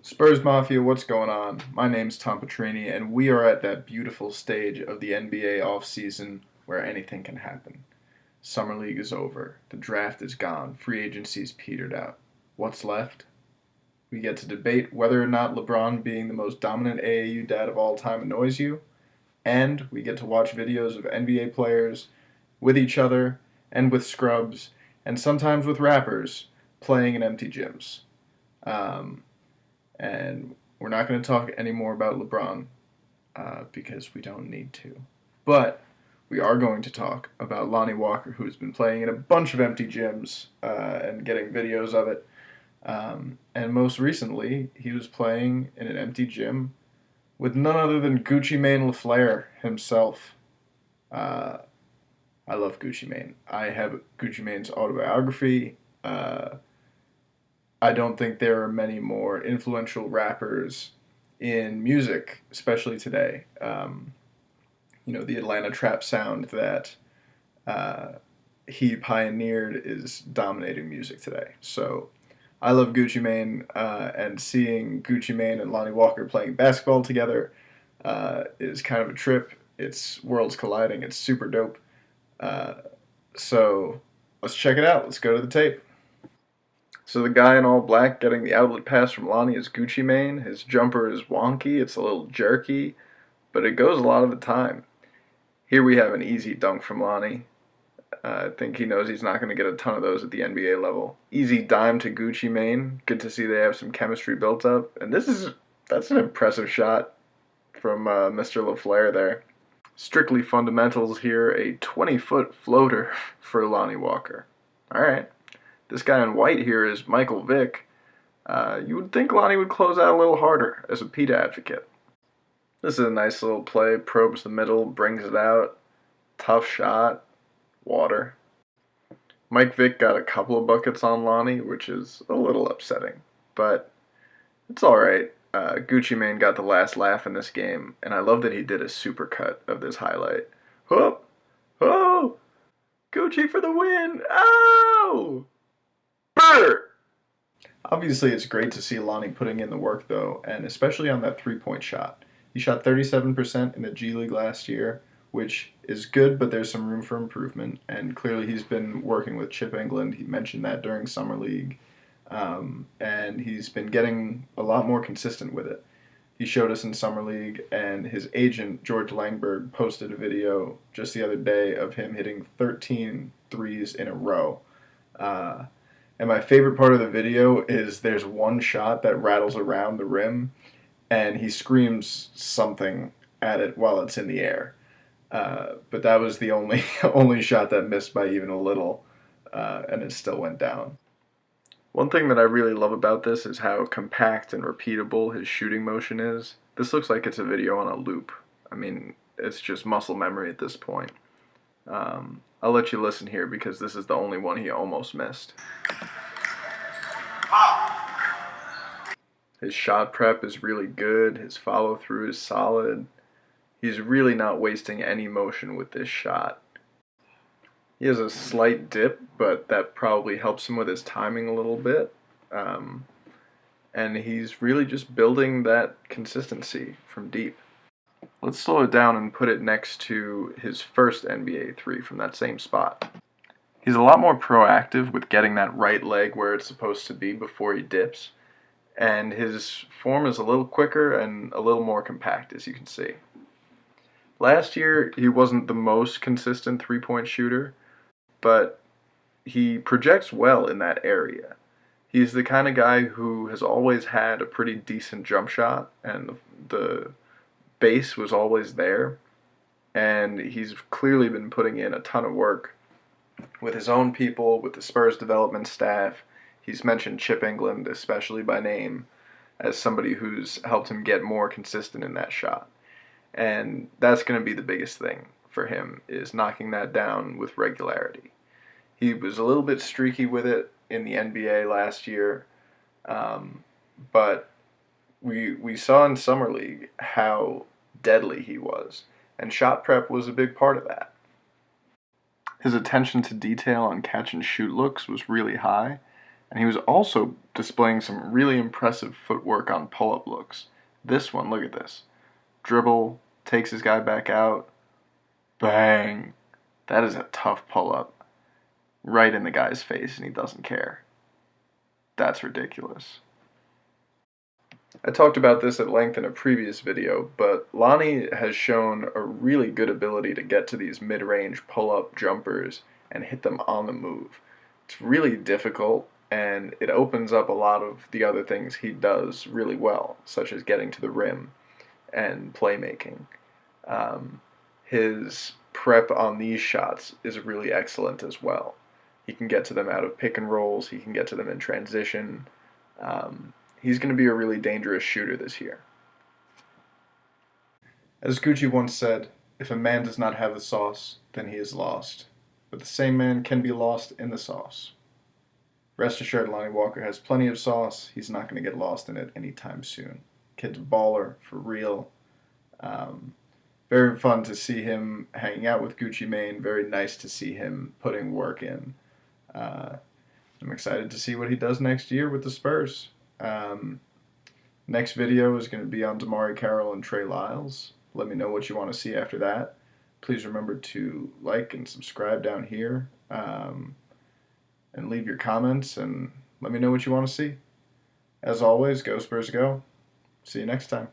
Spurs Mafia, what's going on? My name's Tom Petrini, and we are at that beautiful stage of the NBA offseason where anything can happen. Summer League is over, the draft is gone, free agency's petered out. What's left? We get to debate whether or not LeBron being the most dominant AAU dad of all time annoys you, and we get to watch videos of NBA players with each other and with scrubs, and sometimes with rappers playing in empty gyms. Um, and we're not going to talk anymore about LeBron because we don't need to. But we are going to talk about Lonnie Walker, who's been playing in a bunch of empty gyms and getting videos of it. And most recently, he was playing in an empty gym with none other than Gucci Mane LaFleur himself. Uh, I love Gucci Mane. I have Gucci Mane's autobiography. I don't think there are many more influential rappers in music, especially today. The Atlanta trap sound that uh, he pioneered is dominating music today. So I love Gucci Mane, and seeing Gucci Mane and Lonnie Walker playing basketball together is kind of a trip. It's worlds colliding. It's super dope. Uh, so let's check it out. Let's go to the tape. So the guy in all black getting the outlet pass from Lonnie is Gucci Mane. His jumper is wonky, it's a little jerky, but it goes a lot of the time. Here we have an easy dunk from Lonnie. I think he knows he's not going to get a ton of those at the NBA level. Easy dime to Gucci Mane. Good to see they have some chemistry built up. And that's an impressive shot from Mr. LaFleur there. Strictly fundamentals here, a 20-foot floater for Lonnie Walker. All right. This guy in white here is Michael Vick. You would think Lonnie would close out a little harder as a PETA advocate. This is a nice little play. Probes the middle, brings it out. Tough shot. Water. Mike Vick got a couple of buckets on Lonnie, which is a little upsetting. But it's alright. Gucci Mane got the last laugh in this game, and I love that he did a supercut of this highlight. Whoop! Oh! Gucci for the win! Oh! Bert! Obviously, it's great to see Lonnie putting in the work, though, and especially on that three-point shot. He shot 37% in the G League last year, which is good, but there's some room for improvement, and clearly he's been working with Chip England. He mentioned that during Summer League, and he's been getting a lot more consistent with it. He showed us in Summer League, and his agent, George Langberg, posted a video just the other day of him hitting 13 threes in a row. And my favorite part of the video is there's one shot that rattles around the rim, and he screams something at it while it's in the air. But that was the only only shot that missed by even a little, and it still went down. One thing that I really love about this is how compact and repeatable his shooting motion is. This looks like it's a video on a loop. I mean, it's just muscle memory at this point. I'll let you listen here because this is the only one he almost missed. His shot prep is really good. His follow through is solid. He's really not wasting any motion with this shot. He has a slight dip, but that probably helps him with his timing a little bit. And he's really just building that consistency from deep. Let's slow it down and put it next to his first NBA three from that same spot. He's a lot more proactive with getting that right leg where it's supposed to be before he dips. And his form is a little quicker and a little more compact, as you can see. Last year, he wasn't the most consistent three-point shooter, but he projects well in that area. He's the kind of guy who has always had a pretty decent jump shot, and the base was always there, and he's clearly been putting in a ton of work with his own people, with the Spurs development staff. He's mentioned Chip England, especially by name, as somebody who's helped him get more consistent in that shot. And that's going to be the biggest thing for him, is knocking that down with regularity. He was a little bit streaky with it in the NBA last year, but we saw in Summer League how deadly he was, and shot prep was a big part of that. His attention to detail on catch and shoot looks was really high, And he was also displaying some really impressive footwork on pull-up looks. This one, look at this. Dribble, takes his guy back out, bang. That is a tough pull-up. Right in the guy's face, and he doesn't care. That's ridiculous. I talked about this at length in a previous video, but Lonnie has shown a really good ability to get to these mid-range pull-up jumpers and hit them on the move. It's really difficult, and it opens up a lot of the other things he does really well, such as getting to the rim and playmaking. His prep on these shots is really excellent as well. He can get to them out of pick and rolls, he can get to them in transition. He's going to be a really dangerous shooter this year. As Gucci once said, if a man does not have the sauce, then he is lost. But the same man can be lost in the sauce. Rest assured, Lonnie Walker has plenty of sauce. He's not going to get lost in it anytime soon. Kid's a baller, for real. Very fun to see him hanging out with Gucci Mane. Very nice to see him putting work in. I'm excited to see what he does next year with the Spurs. Next video is going to be on Damari Carroll and Trey Lyles. Let me know what you want to see after that. Please remember to like and subscribe down here, and leave your comments and let me know what you want to see. As always, go Spurs go. See you next time.